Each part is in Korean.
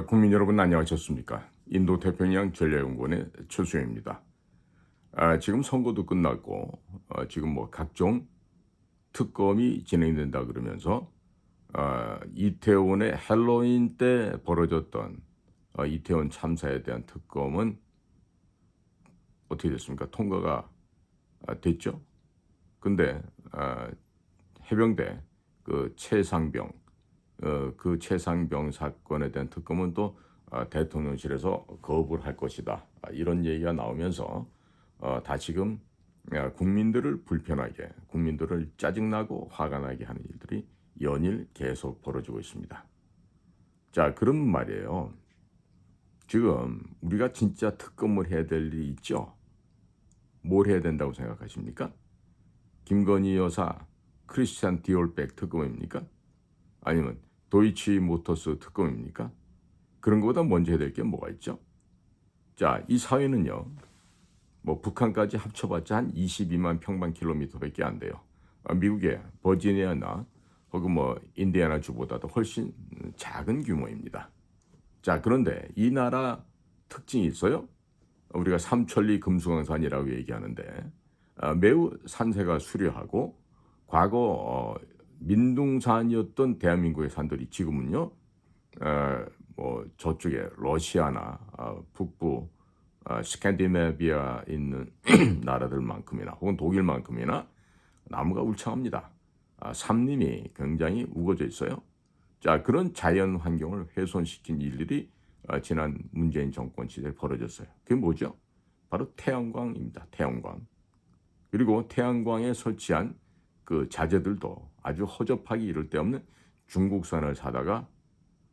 국민 여러분 안녕하셨습니까? 인도 태평양 전략연구원의 최수영입니다. 지금 선거도 끝났고 지금 뭐 각종 특검이 진행된다 그러면서 이태원의 헬로윈 때 벌어졌던 이태원 참사에 대한 특검은 어떻게 됐습니까? 통과가 됐죠. 근데 해병대 그 최상병 그 최상병 사건에 대한 특검은 또 대통령실에서 거부를 할 것이다. 이런 얘기가 나오면서 다시금 국민들을 불편하게, 국민들을 짜증나고 화가 나게 하는 일들이 연일 계속 벌어지고 있습니다. 자, 그런 말이에요. 지금 우리가 진짜 특검을 해야 될 일이 있죠. 뭘 해야 된다고 생각하십니까? 김건희 여사 크리스찬 디올백 특검입니까? 아니면 도이치 모터스 특검입니까? 그런 것보다 먼저 해야 될 게 뭐가 있죠? 자, 이 사회는요, 뭐 북한까지 합쳐봤자 한 22만 평방킬로미터밖에 안 돼요. 미국의 버지니아나 혹은 뭐 인디애나 주보다도 훨씬 작은 규모입니다. 자, 그런데 이 나라 특징이 있어요. 우리가 삼천리 금수강산이라고 얘기하는데 매우 산세가 수려하고 과거 민둥산이었던 대한민국의 산들이 지금은요 뭐 저쪽에 러시아나 북부 스칸디네비아 있는 나라들만큼이나 혹은 독일만큼이나 나무가 울창합니다. 삼림이 굉장히 우거져 있어요. 자, 그런 자연 환경을 훼손시킨 일들이 지난 문재인 정권 시대에 벌어졌어요. 그게 뭐죠? 바로 태양광입니다. 태양광. 그리고 태양광에 설치한 그 자재들도 아주 허접하기 이를 데 없는 중국산을 사다가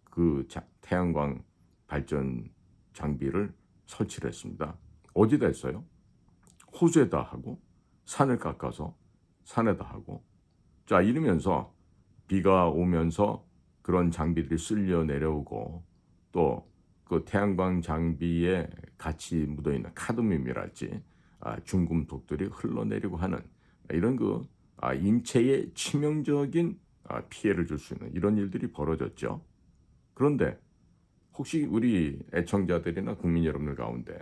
그 태양광 발전 장비를 설치를 했습니다. 어디다 했어요? 호주에다 하고 산을 깎아서 산에다 하고 자 이러면서 비가 오면서 그런 장비들이 쓸려 내려오고 또 그 태양광 장비에 같이 묻어있는 카드뮴이랄지 중금속들이 흘러내리고 하는 이런 그 인체에 치명적인 피해를 줄 수 있는 이런 일들이 벌어졌죠. 그런데 혹시 우리 애청자들이나 국민 여러분들 가운데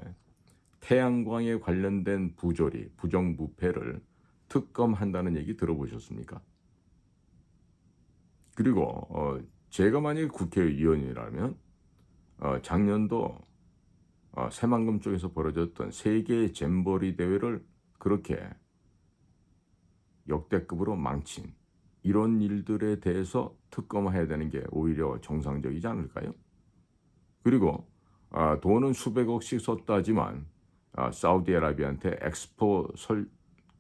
태양광에 관련된 부조리, 부정부패를 특검한다는 얘기 들어보셨습니까? 그리고 제가 만약에 국회의원이라면 작년도 새만금 쪽에서 벌어졌던 세계 잼버리 대회를 그렇게 역대급으로 망친 이런 일들에 대해서 특검해야 되는 게 오히려 정상적이지 않을까요? 그리고 돈은 수백억씩 썼다지만 사우디아라비아한테 엑스포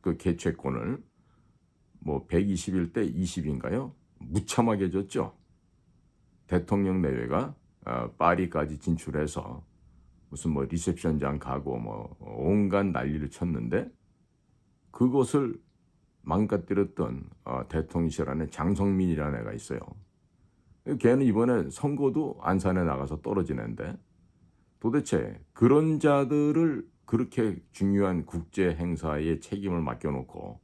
그 개최권을 뭐 121대 20인가요? 무참하게 줬죠. 대통령 내외가 파리까지 진출해서 무슨 뭐 리셉션장 가고 뭐 온갖 난리를 쳤는데 그것을 망가뜨렸던 대통령실 안에 장성민이라는 애가 있어요. 걔는 이번에 선거도 안산에 나가서 떨어진 애인데 도대체 그런 자들을 그렇게 중요한 국제 행사에 책임을 맡겨놓고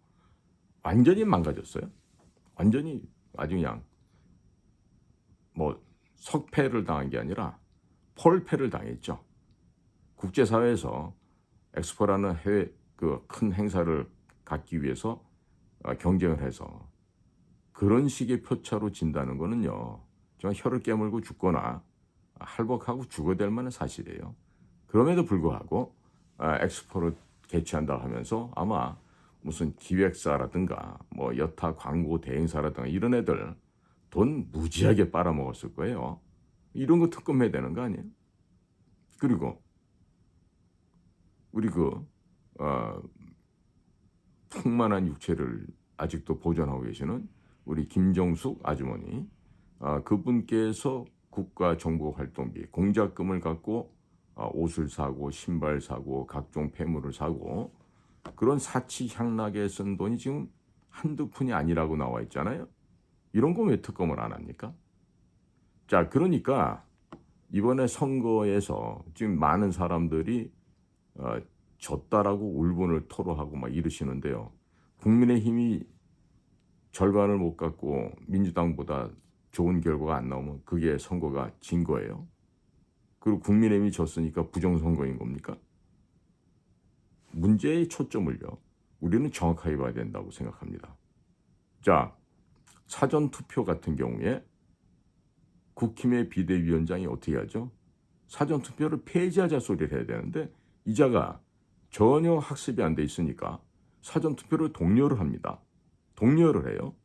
완전히 망가졌어요. 완전히 아주 그냥 뭐 석패를 당한 게 아니라 폴패를 당했죠. 국제사회에서 엑스포라는 해외 그 큰 행사를 갖기 위해서 경쟁을 해서 그런 식의 표차로 진다는 거는요. 정말 혀를 깨물고 죽거나 할복하고 죽어야 될 만한 사실이에요. 그럼에도 불구하고 엑스포를 개최한다 하면서 아마 무슨 기획사라든가 뭐 여타 광고 대행사라든가 이런 애들 돈 무지하게 빨아먹었을 거예요. 이런 거 특검해야 되는 거 아니에요? 그리고 우리 그 풍만한 육체를 아직도 보존하고 계시는 우리 김정숙 아주머니 그분께서 국가정보활동비 공작금을 갖고 옷을 사고 신발 사고 각종 폐물을 사고 그런 사치향락에 쓴 돈이 지금 한두 푼이 아니라고 나와 있잖아요. 이런 거 왜 특검을 안 합니까? 자, 그러니까 이번에 선거에서 지금 많은 사람들이 어, 졌다라고 울분을 토로하고 막 이러시는데요. 국민의힘이 절반을 못 갖고 민주당보다 좋은 결과가 안 나오면 그게 선거가 진 거예요. 그리고 국민의힘이 졌으니까 부정선거인 겁니까? 문제의 초점을요, 우리는 정확하게 봐야 된다고 생각합니다. 자, 사전투표 같은 경우에 국힘의 비대위원장이 어떻게 하죠? 사전투표를 폐지하자 소리를 해야 되는데 이자가 전혀 학습이 안 돼 있으니까 사전투표를 독려를 합니다. 독려를 해요.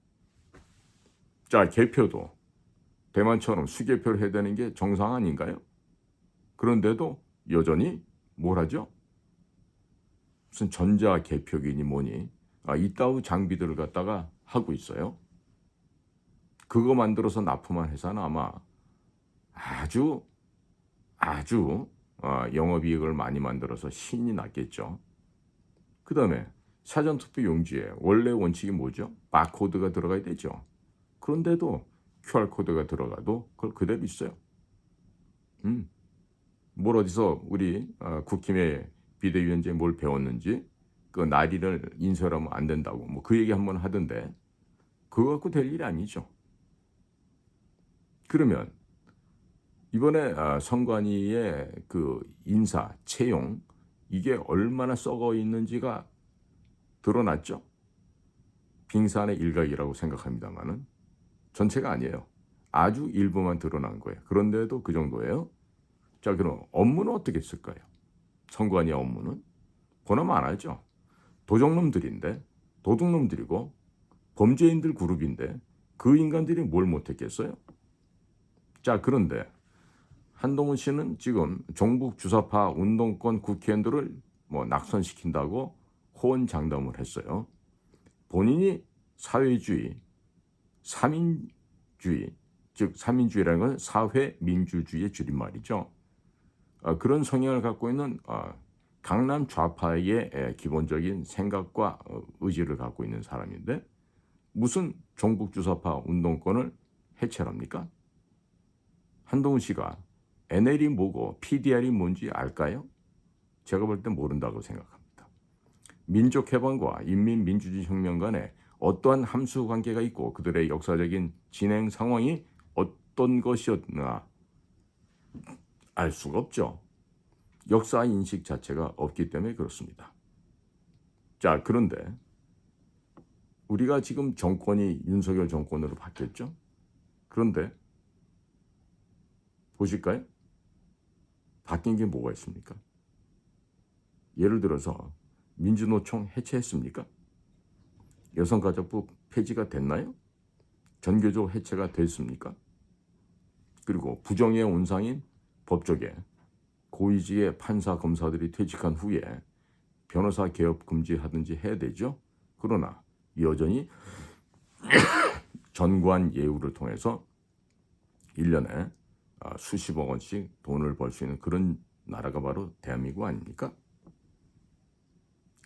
자, 개표도 대만처럼 수개표를 해야 되는 게 정상 아닌가요? 그런데도 여전히 뭘 하죠? 무슨 전자개표기니 뭐니 이따위 장비들을 갖다가 하고 있어요. 그거 만들어서 납품한 회사는 아마 아주 영업이익을 많이 만들어서 신이 났겠죠. 그 다음에 사전투표 용지에 원래 원칙이 뭐죠? 바코드가 들어가야 되죠. 그런데도 QR코드가 들어가도 그걸 그대로 있어요. 뭘 어디서 우리 국힘의 비대위원장이 뭘 배웠는지 그 나리를 인쇄하면 안 된다고 뭐 그 얘기 한번 하던데 그거 갖고 될 일이 아니죠. 그러면 이번에 선관위의 그 인사 채용 이게 얼마나 썩어 있는지가 드러났죠. 빙산의 일각이라고 생각합니다만은 전체가 아니에요. 아주 일부만 드러난 거예요. 그런데도 그 정도예요. 자, 그럼 업무는 어떻게 했을까요? 선관위 업무는 보나마 안 하죠. 도적놈들인데 도둑놈들이고 범죄인들 그룹인데 그 인간들이 뭘 못했겠어요? 자, 그런데 한동훈 씨는 지금 종북 주사파 운동권 국회의원들을 뭐 낙선시킨다고 호언장담을 했어요. 본인이 사회주의, 삼인주의, 즉 삼인주의라는 건 사회민주주의의 줄임말이죠. 그런 성향을 갖고 있는 강남 좌파의 기본적인 생각과 의지를 갖고 있는 사람인데 무슨 종북 주사파 운동권을 해체합니까? 한동훈 씨가 NL이 뭐고 PDR이 뭔지 알까요? 제가 볼 땐 모른다고 생각합니다. 민족해방과 인민민주주의 혁명 간에 어떠한 함수 관계가 있고 그들의 역사적인 진행 상황이 어떤 것이었나 알 수가 없죠. 역사 인식 자체가 없기 때문에 그렇습니다. 자, 그런데 우리가 지금 정권이 윤석열 정권으로 바뀌었죠. 그런데 보실까요? 바뀐 게 뭐가 있습니까? 예를 들어서 민주노총 해체했습니까? 여성가족부 폐지가 됐나요? 전교조 해체가 됐습니까? 그리고 부정의 온상인 법조계, 고위직의 판사 검사들이 퇴직한 후에 변호사 개업 금지하든지 해야 되죠. 그러나 여전히 전관 예우를 통해서 1년에 수십억 원씩 돈을 벌 수 있는 그런 나라가 바로 대한민국 아닙니까?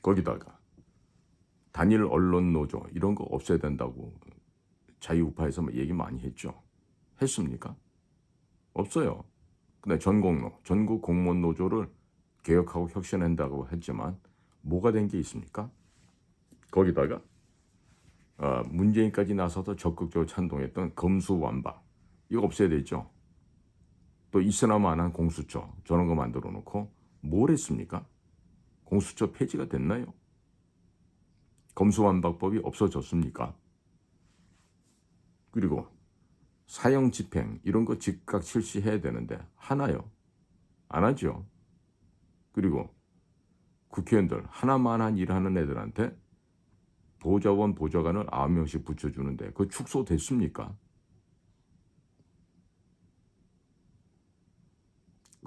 거기다가 단일 언론 노조 이런 거 없애야 된다고 자유우파에서 얘기 많이 했죠. 했습니까? 없어요. 근데 전국 공무원 노조를 개혁하고 혁신한다고 했지만 뭐가 된 게 있습니까? 거기다가 문재인까지 나서서 적극적으로 찬동했던 검수완박 이거 없애야 되죠. 또 있으나마나한 공수처 저런 거 만들어 놓고 뭘 했습니까? 공수처 폐지가 됐나요? 검수완박법이 없어졌습니까? 그리고 사형 집행 이런 거 즉각 실시해야 되는데 하나요? 안 하죠. 그리고 국회의원들 하나만한 일하는 애들한테 보좌원 보좌관을 9명씩 붙여주는데 그거 축소됐습니까?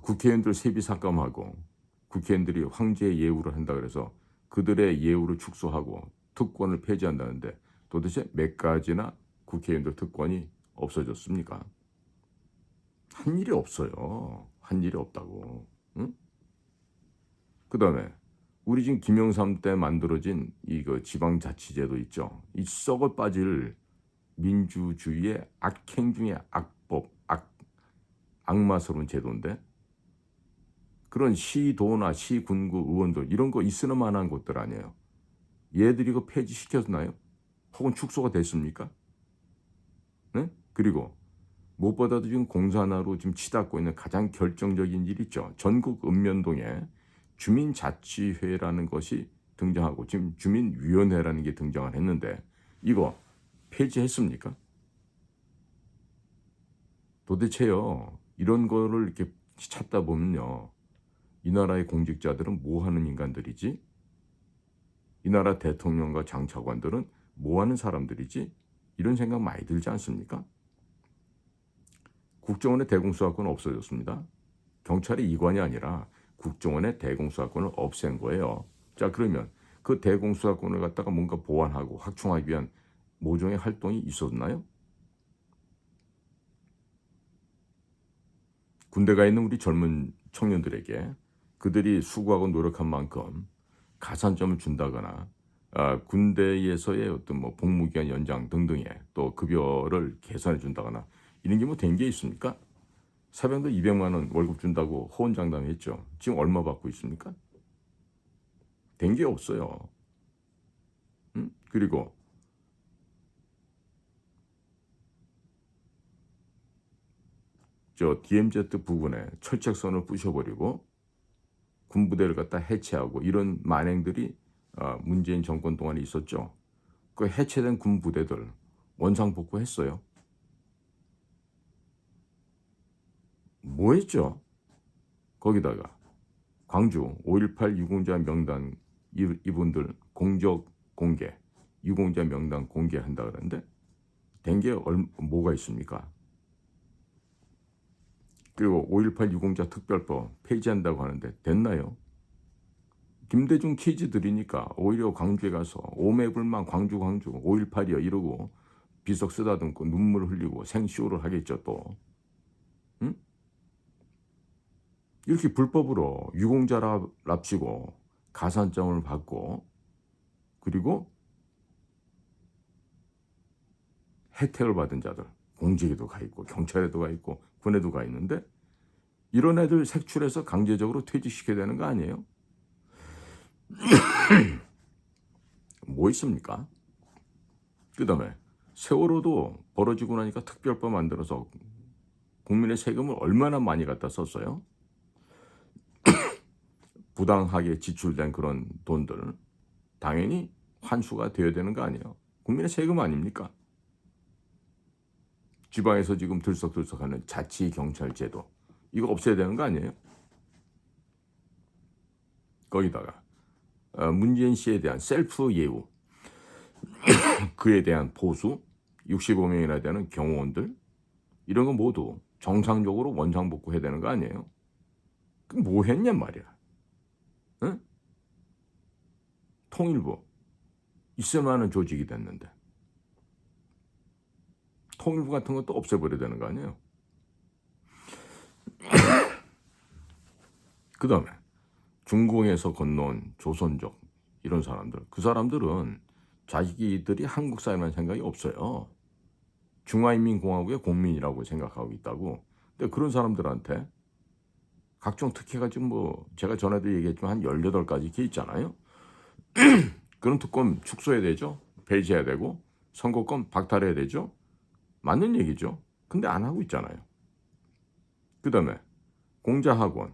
국회의원들 세비 삭감하고 국회의원들이 황제 예우를 한다 그래서 그들의 예우를 축소하고 특권을 폐지한다는데 도대체 몇 가지나 국회의원들 특권이 없어졌습니까? 한 일이 없어요. 한 일이 없다고. 응? 그 다음에 우리 지금 김영삼 때 만들어진 이거 지방자치제도 있죠. 이 썩어 빠질 민주주의의 악행 중의 악법, 악마스러운 제도인데 그런 시도나 시군구 의원들 이런 거 있으나 마나한 것들 아니에요. 얘들이 이거 폐지시켰나요? 혹은 축소가 됐습니까? 네? 그리고 무엇보다도 지금 공산화로 지금 치닫고 있는 가장 결정적인 일이 있죠. 전국 읍면동에 주민자치회라는 것이 등장하고 지금 주민위원회라는 게 등장을 했는데 이거 폐지했습니까? 도대체요, 이런 거를 이렇게 찾다 보면요, 이 나라의 공직자들은 뭐 하는 인간들이지? 이 나라 대통령과 장차관들은 뭐 하는 사람들이지? 이런 생각 많이 들지 않습니까? 국정원의 대공수사권은 없어졌습니다. 경찰의 이관이 아니라 국정원의 대공수사권을 없앤 거예요. 자, 그러면 그 대공수사권을 갖다가 뭔가 보완하고 확충하기 위한 모종의 활동이 있었나요? 군대 가 있는 우리 젊은 청년들에게 그들이 수고하고 노력한 만큼 가산점을 준다거나 군대에서의 어떤 뭐 복무기간 연장 등등의 또 급여를 개선해 준다거나 이런 게 뭐 된 게 있습니까? 사병도 200만 원 월급 준다고 호언장담했죠. 지금 얼마 받고 있습니까? 된 게 없어요. 그리고 저 DMZ 부근에 철책선을 부셔버리고 군부대를 갖다 해체하고 이런 만행들이 문재인 정권 동안에 있었죠. 그 해체된 군부대들 원상복구했어요. 뭐 했죠? 거기다가 광주 5.18 유공자 명단 이분들 공적 공개, 유공자 명단 공개한다 그러는데 된 게 뭐가 있습니까? 그리고 5.18 유공자 특별법 폐지한다고 하는데 됐나요? 김대중 퀴즈 드리니까 오히려 광주에 가서 오매불망 광주 5.18이요 이러고 비석 쓰다듬고 눈물 흘리고 생쇼를 하겠죠 또. 응? 이렇게 불법으로 유공자랍시고 가산점을 받고 그리고 혜택을 받은 자들 공직에도 가 있고 경찰에도 가 있고 군에도 가 있는데 이런 애들 색출해서 강제적으로 퇴직시켜야 되는 거 아니에요? 뭐 있습니까? 그 다음에 세월호도 벌어지고 나니까 특별법 만들어서 국민의 세금을 얼마나 많이 갖다 썼어요? 부당하게 지출된 그런 돈들 당연히 환수가 되어야 되는 거 아니에요? 국민의 세금 아닙니까? 지방에서 지금 들썩들썩하는 자치경찰제도 이거 없애야 되는 거 아니에요? 거기다가 문재인 씨에 대한 셀프 예우 그에 대한 보수 65명이나 되는 경호원들 이런 거 모두 정상적으로 원상복구해야 되는 거 아니에요? 그럼 뭐 했냔 말이야. 응? 통일부 있을만 하는 조직이 됐는데 통일부 같은 것도 없애버려야 되는 거 아니에요? 그 다음에 중공에서 건너온 조선족 이런 사람들 그 사람들은 자기들이 한국 사람이라는 생각이 없어요. 중화인민공화국의 공민이라고 생각하고 있다고. 근데 그런 사람들한테 각종 특혜가 지금 뭐 제가 전에도 얘기했지만 한 18가지 이렇게 있잖아요. 그런 특권 축소해야 되죠. 폐지해야 되고 선거권 박탈해야 되죠. 맞는 얘기죠. 근데 안 하고 있잖아요. 그 다음에 공자학원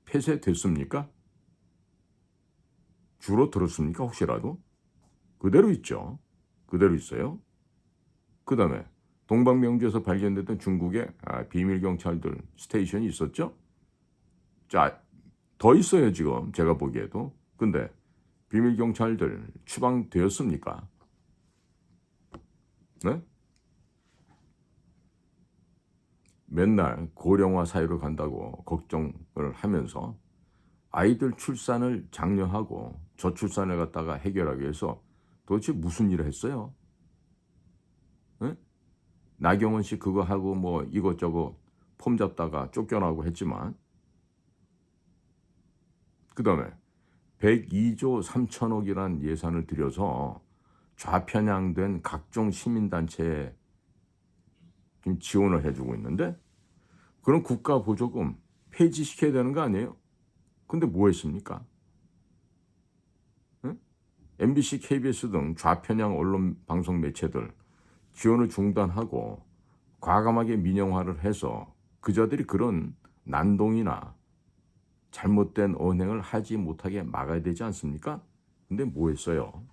폐쇄됐습니까? 줄어들었습니까? 혹시라도? 그대로 있죠. 그대로 있어요. 그 다음에 동방명주에서 발견됐던 중국의 비밀경찰들 스테이션이 있었죠. 자, 더 있어요 지금 제가 보기에도. 근데 비밀경찰들 추방되었습니까? 네? 맨날 고령화 사회로 간다고 걱정을 하면서 아이들 출산을 장려하고 저출산을 갖다가 해결하기 위해서 도대체 무슨 일을 했어요? 네? 나경원 씨 그거 하고 뭐 이것저것 폼 잡다가 쫓겨나고 했지만 그 다음에 102조 3천억이란 예산을 들여서 좌편향된 각종 시민단체에 지금 지원을 해주고 있는데 그런 국가 보조금 폐지시켜야 되는 거 아니에요? 근데 뭐 했습니까? 응? MBC, KBS 등 좌편향 언론 방송 매체들 지원을 중단하고 과감하게 민영화를 해서 그자들이 그런 난동이나 잘못된 언행을 하지 못하게 막아야 되지 않습니까? 근데 뭐 했어요?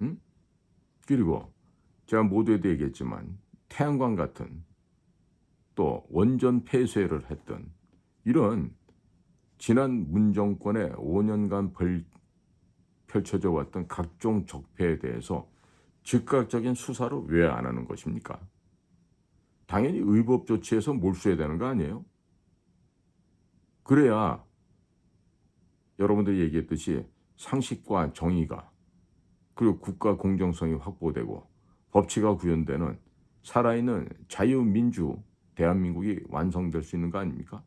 응? 그리고 제가 모두에도 얘기했지만 태양광 같은 또 원전 폐쇄를 했던 이런 지난 문정권의 5년간 펼쳐져 왔던 각종 적폐에 대해서 즉각적인 수사를 왜 안 하는 것입니까? 당연히 의법 조치해서 몰수해야 되는 거 아니에요? 그래야 여러분들이 얘기했듯이 상식과 정의가 그리고 국가 공정성이 확보되고 법치가 구현되는 살아있는 자유민주 대한민국이 완성될 수 있는 거 아닙니까?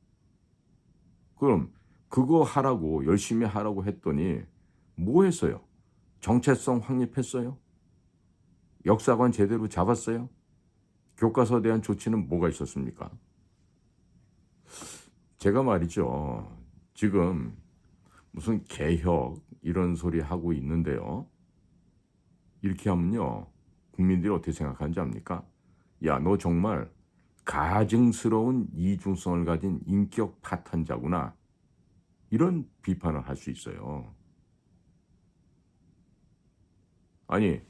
그럼 그거 하라고 열심히 하라고 했더니 뭐 했어요? 정체성 확립했어요? 역사관 제대로 잡았어요? 교과서에 대한 조치는 뭐가 있었습니까? 제가 말이죠. 지금 무슨 개혁 이런 소리 하고 있는데요. 이렇게 하면요. 국민들이 어떻게 생각하는지 압니까? 야, 너 정말 가증스러운 이중성을 가진 인격 파탄자구나. 이런 비판을 할 수 있어요. 아니,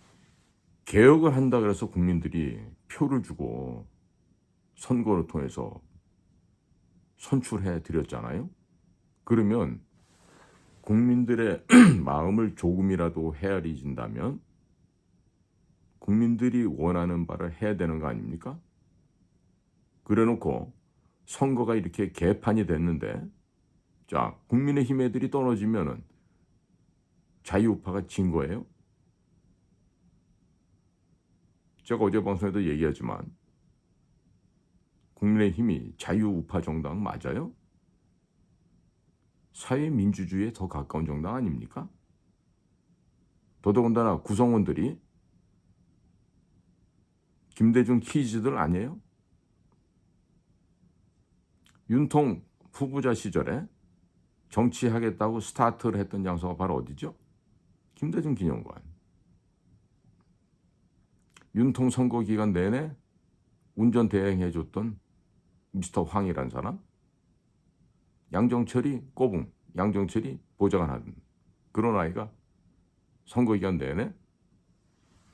개혁을 한다 그래서 국민들이 표를 주고 선거를 통해서 선출해 드렸잖아요. 그러면 국민들의 마음을 조금이라도 헤아리진다면 국민들이 원하는 바를 해야 되는 거 아닙니까? 그래놓고 선거가 이렇게 개판이 됐는데 자, 국민의힘 애들이 떨어지면은 자유우파가 진 거예요? 제가 어제 방송에도 얘기하지만 국민의힘이 자유우파 정당 맞아요? 사회민주주의에 더 가까운 정당 아닙니까? 더더군다나 구성원들이 김대중 키즈들 아니에요? 윤통 후보자 시절에 정치하겠다고 스타트를 했던 장소가 바로 어디죠? 김대중 기념관. 윤통 선거 기간 내내 운전 대행해줬던 미스터 황이란 사람. 양정철이 꼬붕, 양정철이 보좌관 하던 그런 아이가 선거 기간 내내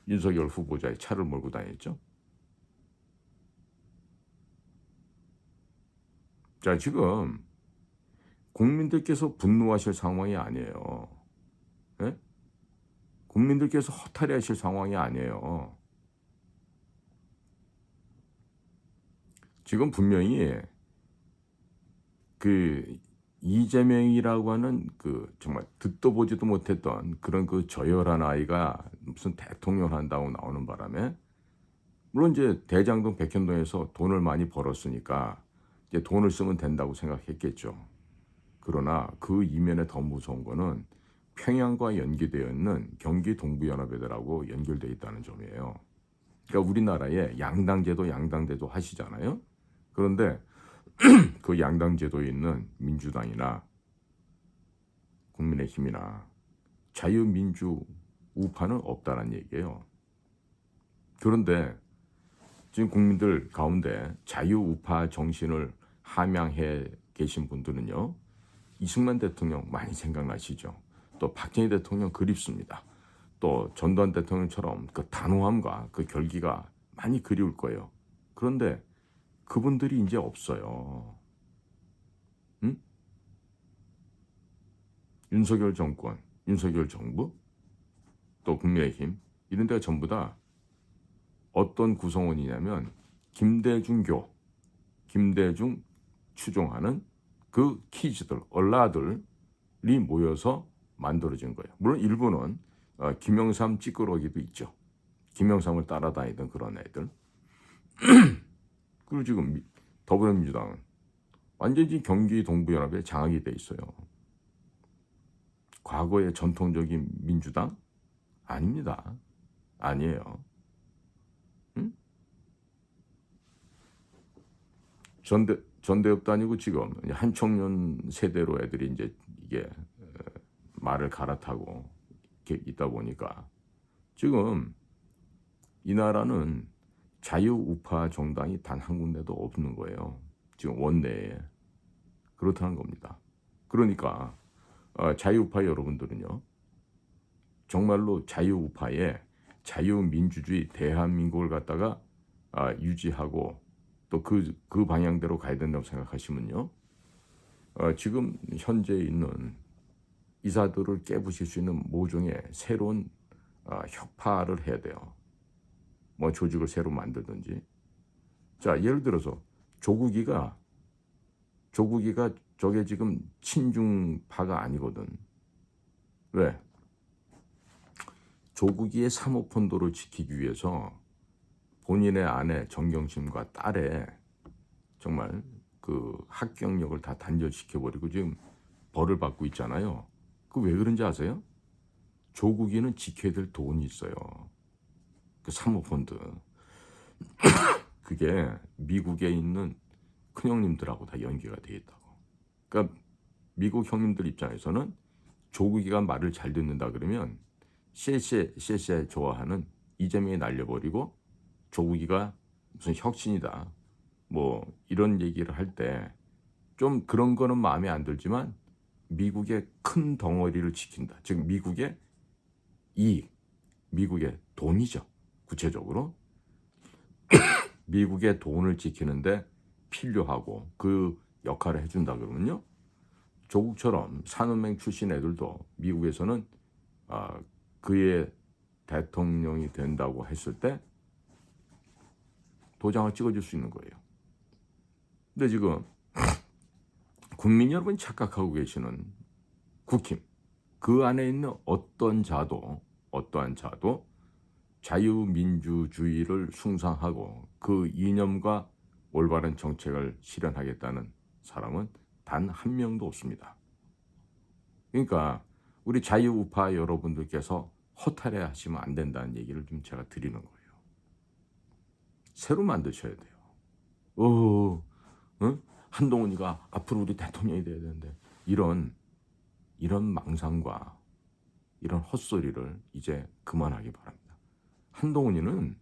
윤석열 후보자의 차를 몰고 다녔죠. 자, 지금 국민들께서 분노하실 상황이 아니에요. 예? 국민들께서 허탈해하실 상황이 아니에요. 지금 분명히 그 이재명이라고 하는 그 정말 듣도 보지도 못했던 그런 그 저열한 아이가 무슨 대통령 한다고 나오는 바람에 물론 이제 대장동 백현동에서 돈을 많이 벌었으니까 이제 돈을 쓰면 된다고 생각했겠죠. 그러나 그 이면에 더 무서운 거는 평양과 연계되어 있는 경기 동부연합회들하고 연결되어 있다는 점이에요. 그러니까 우리나라에 양당제도 하시잖아요. 그런데 그 양당제도에 있는 민주당이나 국민의힘이나 자유민주 우파는 없다는 얘기예요. 그런데 지금 국민들 가운데 자유우파 정신을 함양해 계신 분들은요. 이승만 대통령 많이 생각나시죠? 또 박정희 대통령 그립습니다. 또 전두환 대통령처럼 그 단호함과 그 결기가 많이 그리울 거예요. 그런데 그분들이 이제 없어요. 응? 윤석열 정권, 윤석열 정부, 또 국민의힘 이런 데가 전부 다 어떤 구성원이냐면 김대중 추종하는 그 키즈들, 얼라들이 모여서 만들어진 거예요. 물론 일부는 김영삼 찌끄러기도 있죠. 김영삼을 따라다니던 그런 애들. 그리고 지금 더불어민주당은 완전히 경기 동부연합에 장악이 돼 있어요. 과거의 전통적인 민주당? 아닙니다. 아니에요. 응? 전대협도 아니고 지금 한청년 세대로 애들이 이제 이게 말을 갈아타고 이렇게 있다 보니까 지금 이 나라는 자유우파 정당이 단 한 군데도 없는 거예요. 지금 원내에. 그렇다는 겁니다. 그러니까 자유우파 여러분들은요. 정말로 자유우파의 자유민주주의 대한민국을 갖다가 유지하고 또 그 방향대로 가야 된다고 생각하시면요. 지금 현재 있는 이사들을 깨부실 수 있는 모종의 새로운 혁파를 해야 돼요. 뭐 조직을 새로 만들든지. 자, 예를 들어서 조국이가 저게 지금 친중파가 아니거든. 왜? 조국이의 사모펀드를 지키기 위해서 본인의 아내 정경심과 딸의 정말 그 학경력을 다 단절시켜버리고 지금 벌을 받고 있잖아요. 그 왜 그런지 아세요? 조국이는 지켜야 될 돈이 있어요. 그 사모펀드. 그게 미국에 있는 큰형님들하고 다 연계가 돼 있다고. 그러니까 미국 형님들 입장에서는 조국이가 말을 잘 듣는다 그러면 쎄쎄 좋아하는 이재명이 날려버리고 조국이가 무슨 혁신이다 뭐 이런 얘기를 할 때 좀 그런 거는 마음에 안 들지만 미국의 큰 덩어리를 지킨다. 즉 미국의 이익, 미국의 돈이죠. 구체적으로 미국의 돈을 지키는데 필요하고 그 역할을 해준다 그러면요. 조국처럼 산업맹 출신 애들도 미국에서는 그의 대통령이 된다고 했을 때 도장을 찍어줄 수 있는 거예요. 근데 지금 국민 여러분이 착각하고 계시는 국힘, 그 안에 있는 어떠한 자도 자유민주주의를 숭상하고 그 이념과 올바른 정책을 실현하겠다는 사람은 단 한 명도 없습니다. 그러니까 우리 자유우파 여러분들께서 허탈해 하시면 안 된다는 얘기를 좀 제가 드리는 거예요. 새로 만드셔야 돼요. 응? 한동훈이가 앞으로 우리 대통령이 돼야 되는데 이런 망상과 이런 헛소리를 이제 그만하기 바랍니다. 한동훈이는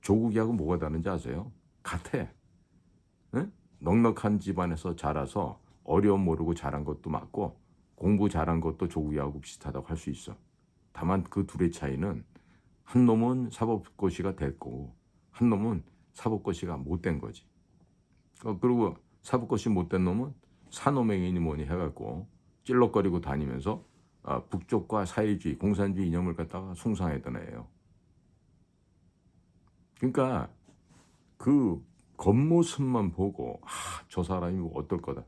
조국이하고 뭐가 다른지 아세요? 같아. 응? 넉넉한 집안에서 자라서 어려움 모르고 자란 것도 맞고 공부 잘한 것도 조국이하고 비슷하다고 할 수 있어. 다만 그 둘의 차이는 한 놈은 사법고시가 됐고 한 놈은 사법고시가 못 된 거지. 그리고 사법고시 못 된 놈은 산호맹이니 뭐니 해갖고 찔럭거리고 다니면서 북쪽과 사회주의, 공산주의 이념을 갖다가 숭상했던 애예요. 그러니까 그 겉모습만 보고 저 사람이 어떨 거다.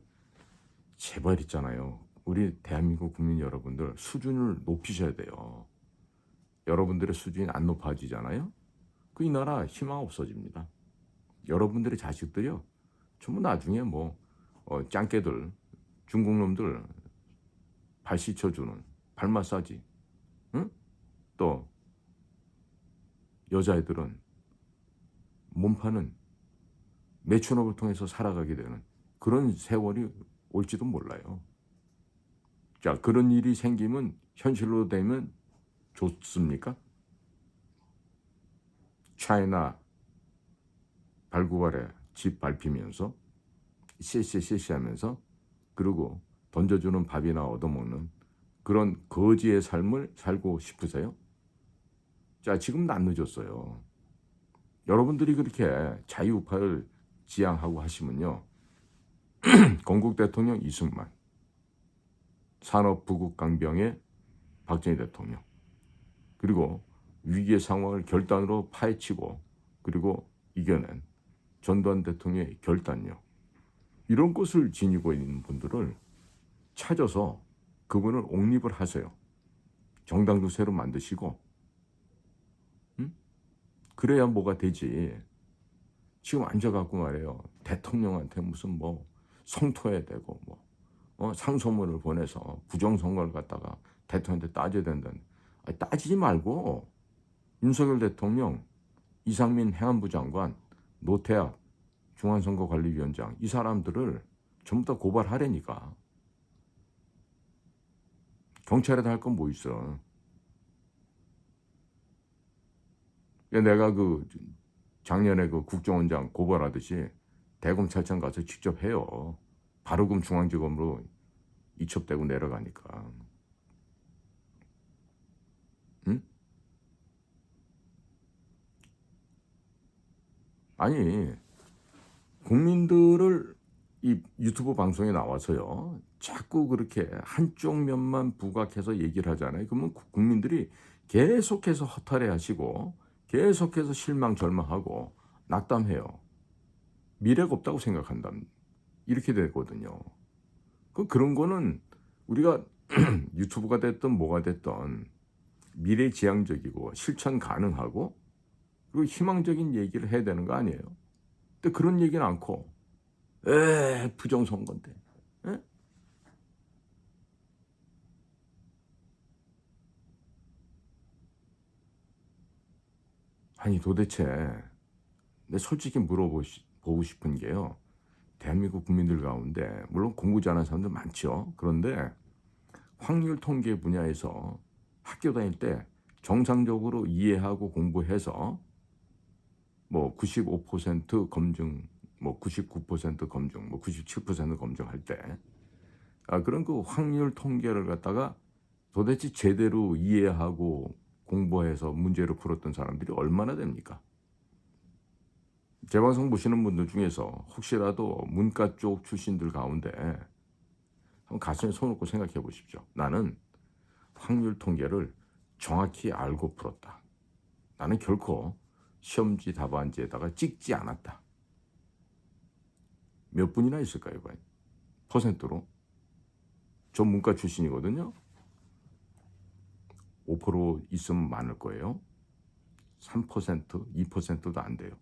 제발 있잖아요. 우리 대한민국 국민 여러분들 수준을 높이셔야 돼요. 여러분들의 수준이 안 높아지잖아요. 그 이 나라 희망 없어집니다. 여러분들의 자식들이요. 전부 나중에 뭐 짱깨들, 중국 놈들 발 씻혀주는 발 마사지, 응? 또 여자애들은 몸 파는 매춘업을 통해서 살아가게 되는 그런 세월이 올지도 몰라요. 자, 그런 일이 생기면 현실로 되면 좋습니까? 차이나 발구발에 집 밟히면서 씨씨 하면서 그리고 던져주는 밥이나 얻어먹는 그런 거지의 삶을 살고 싶으세요? 자, 지금은 안 늦었어요. 여러분들이 그렇게 자유우파를 지향하고 하시면요. 건국 대통령 이승만, 산업 부국 강병의 박정희 대통령, 그리고 위기의 상황을 결단으로 파헤치고 그리고 이겨낸 전두환 대통령의 결단력, 이런 것을 지니고 있는 분들을 찾아서 그분을 옹립을 하세요. 정당도 새로 만드시고, 응? 그래야 뭐가 되지. 지금 앉아갖고 말이에요. 대통령한테 무슨 뭐 성토해야 되고 상소문을 보내서 부정선거를 갖다가 대통령한테 따져야 된다는. 따지지 말고 윤석열 대통령, 이상민 행안부 장관, 노태학 중앙선거관리위원장 이 사람들을 전부 다 고발하라니까. 경찰에다 할 건 뭐 있어. 내가 그 작년에 그 국정원장 고발하듯이 대검찰청 가서 직접 해요. 바로 그럼 중앙지검으로 이첩되고 내려가니까. 응? 아니 국민들을 이 유튜브 방송에 나와서요 자꾸 그렇게 한쪽 면만 부각해서 얘기를 하잖아요. 그러면 국민들이 계속해서 허탈해하시고 계속해서 실망 절망하고 낙담해요. 미래가 없다고 생각한다면 이렇게 되거든요. 그런 거는 우리가 유튜브가 됐든 뭐가 됐든 미래지향적이고 실천 가능하고 그리고 희망적인 얘기를 해야 되는 거 아니에요. 근데 그런 얘기는 않고 부정선거인데 에? 아니 도대체 내 솔직히 보고 싶은 게요. 대한민국 국민들 가운데 물론 공부 잘하는 사람들 많죠. 그런데 확률 통계 분야에서 학교 다닐 때 정상적으로 이해하고 공부해서 뭐 95% 검증, 뭐 99% 검증, 뭐 97% 검증할 때 그런 그 확률 통계를 갖다가 도대체 제대로 이해하고 공부해서 문제를 풀었던 사람들이 얼마나 됩니까? 제 방송 보시는 분들 중에서 혹시라도 문과 쪽 출신들 가운데 한번 가슴에 손 얹고 생각해 보십시오. 나는 확률 통계를 정확히 알고 풀었다. 나는 결코 시험지 답안지에다가 찍지 않았다. 몇 분이나 있을까요? 과연? 퍼센트로? 저 문과 출신이거든요. 5% 있으면 많을 거예요. 3%, 2%도 안 돼요.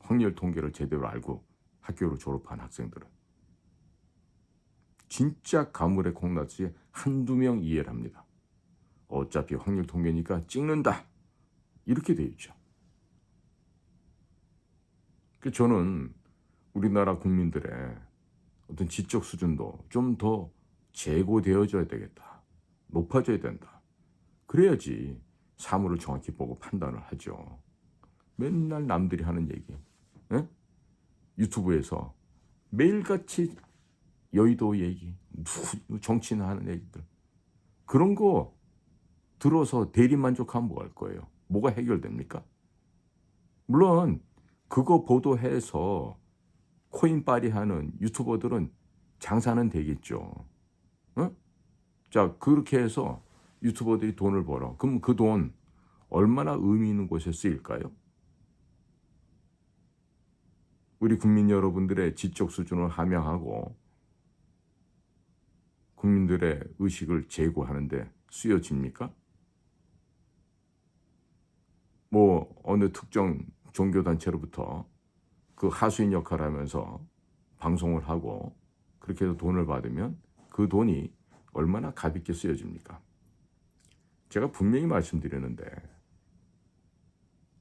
확률 통계를 제대로 알고 학교를 졸업한 학생들은. 진짜 가물의 콩나듯이 한두 명 이해를 합니다. 어차피 확률 통계니까 찍는다. 이렇게 돼 있죠. 저는 우리나라 국민들의 어떤 지적 수준도 좀 더 제고되어져야 되겠다. 높아져야 된다. 그래야지 사물을 정확히 보고 판단을 하죠. 맨날 남들이 하는 얘기. 에? 유튜브에서 매일같이 여의도 얘기, 정치인 하는 얘기들. 그런 거 들어서 대리만족하면 뭐 할 거예요? 뭐가 해결됩니까? 물론 그거 보도해서 코인빨이 하는 유튜버들은 장사는 되겠죠. 어? 자, 그렇게 해서 유튜버들이 돈을 벌어. 그럼 그 돈 얼마나 의미 있는 곳에 쓰일까요? 우리 국민 여러분들의 지적 수준을 함양하고 국민들의 의식을 제고하는데 쓰여집니까? 뭐 어느 특정 종교단체로부터 그 하수인 역할을 하면서 방송을 하고 그렇게 해서 돈을 받으면 그 돈이 얼마나 가볍게 쓰여집니까? 제가 분명히 말씀드리는데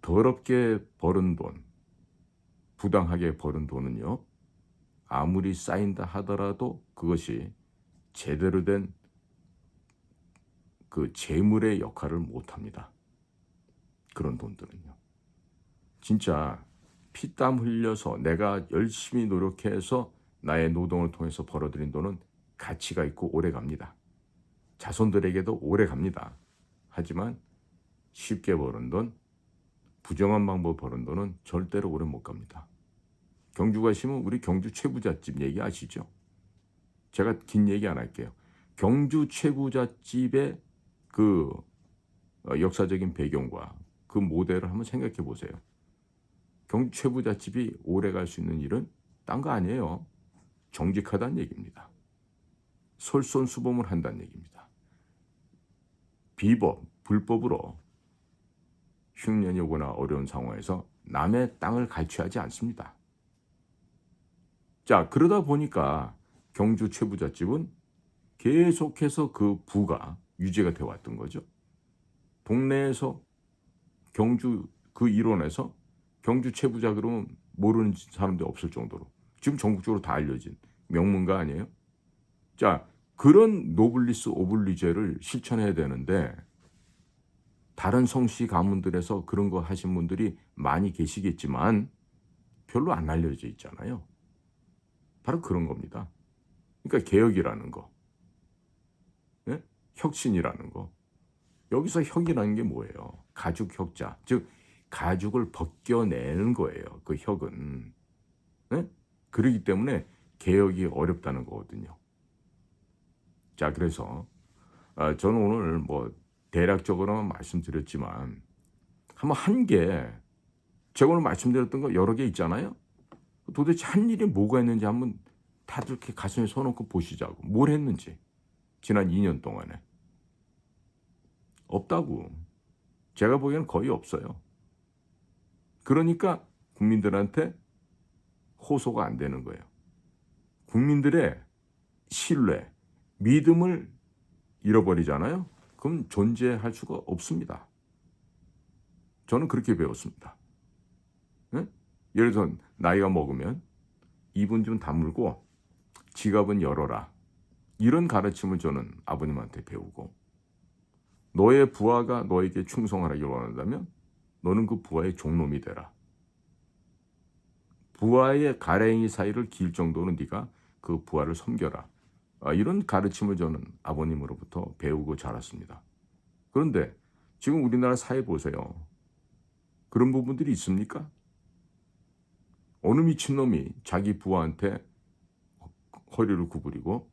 더럽게 벌은 돈, 부당하게 벌은 돈은요. 아무리 쌓인다 하더라도 그것이 제대로 된 그 재물의 역할을 못합니다. 그런 돈들은요. 진짜 피땀 흘려서 내가 열심히 노력해서 나의 노동을 통해서 벌어들인 돈은 가치가 있고 오래 갑니다. 자손들에게도 오래 갑니다. 하지만 쉽게 버는 돈, 부정한 방법 버는 돈은 절대로 오래 못 갑니다. 경주 가시면 우리 경주 최부잣집 얘기 아시죠? 제가 긴 얘기 안 할게요. 경주 최부잣집의 그 역사적인 배경과 그 모델을 한번 생각해 보세요. 경주 최부잣집이 오래 갈 수 있는 일은 딴 거 아니에요. 정직하다는 얘기입니다. 솔선수범을 한다는 얘기입니다. 비법, 불법으로 흉년이 오거나 어려운 상황에서 남의 땅을 갈취하지 않습니다. 자, 그러다 보니까 경주 최부잣집은 계속해서 그 부가 유지가 되어 왔던 거죠. 동네에서 경주 그 일원에서 경주 최부자 그러면 모르는 사람들이 없을 정도로 지금 전국적으로 다 알려진 명문가 아니에요? 자, 그런 노블리스 오블리제를 실천해야 되는데 다른 성씨 가문들에서 그런 거 하신 분들이 많이 계시겠지만 별로 안 알려져 있잖아요. 바로 그런 겁니다. 그러니까 개혁이라는 거, 예? 혁신이라는 거. 여기서 혁이라는 게 뭐예요? 가죽 혁자, 즉 가죽을 벗겨내는 거예요. 그 혁은. 예? 그러기 때문에 개혁이 어렵다는 거거든요. 자, 그래서 저는 오늘 뭐 대략적으로만 말씀드렸지만 한번 한 개, 제가 오늘 말씀드렸던 거 여러 개 있잖아요. 도대체 한 일이 뭐가 있는지 한번 다들 이렇게 가슴에 손 얹고 보시자고. 뭘 했는지 지난 2년 동안에. 없다고. 제가 보기에는 거의 없어요. 그러니까 국민들한테 호소가 안 되는 거예요. 국민들의 신뢰, 믿음을 잃어버리잖아요. 그럼 존재할 수가 없습니다. 저는 그렇게 배웠습니다. 예? 예를 들어 나이가 먹으면 입은 좀 다물고 지갑은 열어라. 이런 가르침을 저는 아버님한테 배우고, 너의 부하가 너에게 충성하라길 원한다면 너는 그 부하의 종놈이 되라. 부하의 가랭이 사이를 길 정도는 네가 그 부하를 섬겨라. 이런 가르침을 저는 아버님으로부터 배우고 자랐습니다. 그런데 지금 우리나라 사회 보세요. 그런 부분들이 있습니까? 어느 미친놈이 자기 부하한테 허리를 구부리고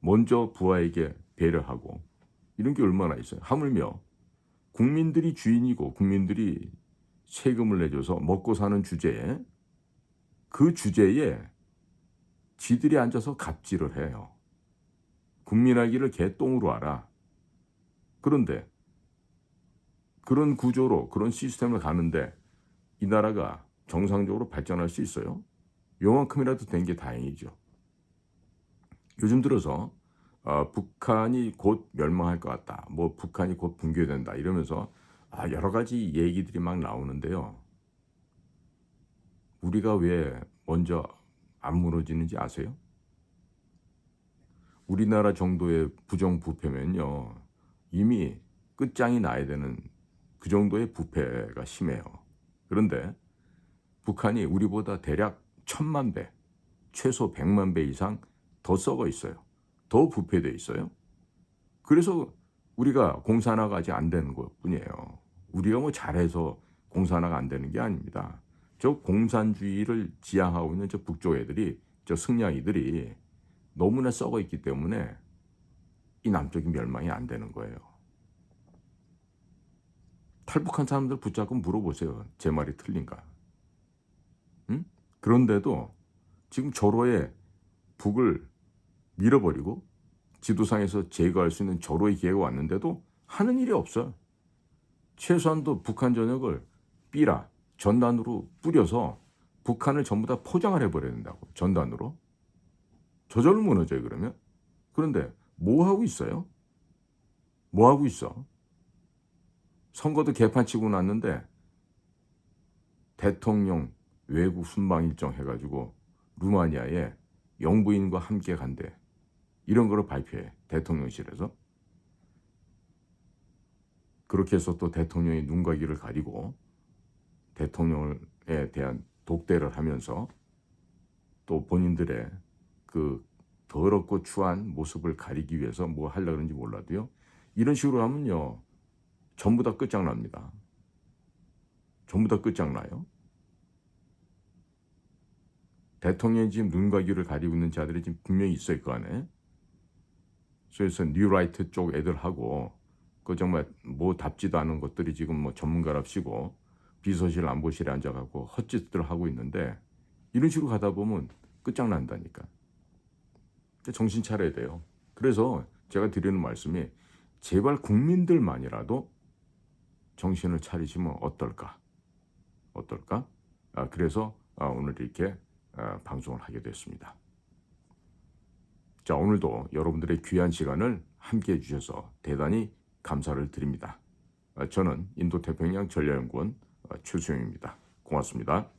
먼저 부하에게 배려하고, 이런 게 얼마나 있어요. 하물며 국민들이 주인이고 국민들이 세금을 내줘서 먹고 사는 주제에, 그 주제에 지들이 앉아서 갑질을 해요. 국민의 개똥으로 알아. 그런데 그런 구조로, 그런 시스템을 가는데 이 나라가 정상적으로 발전할 수 있어요? 요만큼이라도 된 게 다행이죠. 요즘 들어서 북한이 곧 멸망할 것 같다, 뭐 북한이 곧 붕괴된다 이러면서 여러 가지 얘기들이 막 나오는데요. 우리가 왜 먼저 안 무너지는지 아세요? 우리나라 정도의 부정부패면요, 이미 끝장이 나야 되는 그 정도의 부패가 심해요. 그런데 북한이 우리보다 대략 1000만 배, 최소 100만 배 이상 더 썩어 있어요. 더 부패돼 있어요. 그래서 우리가 공산화가 아직 안 되는 것뿐이에요. 우리가 뭐 잘해서 공산화가 안 되는 게 아닙니다. 저 공산주의를 지향하고 있는 저 북쪽 애들이, 저 승냥이들이 너무나 썩어 있기 때문에 이 남쪽이 멸망이 안 되는 거예요. 탈북한 사람들 붙잡고 물어보세요. 제 말이 틀린가? 응? 그런데도 지금 절호의 북을 밀어버리고 지도상에서 제거할 수 있는 절호의 기회가 왔는데도 하는 일이 없어요. 최소한도 북한 전역을 삐라, 전단으로 뿌려서 북한을 전부 다 포장을 해버려야 된다고. 전단으로. 저절로 무너져요, 그러면. 그런데 뭐 하고 있어요? 뭐 하고 있어? 선거도 개판 치고 났는데 대통령 외국 순방 일정 해가지고 루마니아에 영부인과 함께 간대. 이런 거를 발표해, 대통령실에서. 그렇게 해서 또 대통령이 눈과 귀를 가리고 대통령에 대한 독대를 하면서 또 본인들의 그 더럽고 추한 모습을 가리기 위해서 뭐 하려고 그러는지 몰라도요. 이런 식으로 하면요, 전부 다 끝장납니다. 전부 다 끝장나요. 대통령이 지금 눈과 귀를 가리고 있는 자들이 지금 분명히 있어요, 그 안에. 그래서 뉴라이트 쪽 애들하고 그 정말 뭐 답지도 않은 것들이 지금 뭐 전문가랍시고 비서실 안보실에 앉아갖고 헛짓들을 하고 있는데, 이런 식으로 가다 보면 끝장난다니까. 정신 차려야 돼요. 그래서 제가 드리는 말씀이, 제발 국민들만이라도 정신을 차리시면 어떨까? 어떨까? 그래서 오늘 이렇게 방송을 하게 됐습니다. 자, 오늘도 여러분들의 귀한 시간을 함께해 주셔서 대단히 감사를 드립니다. 저는 인도태평양 전략연구원 최수영입니다. 고맙습니다.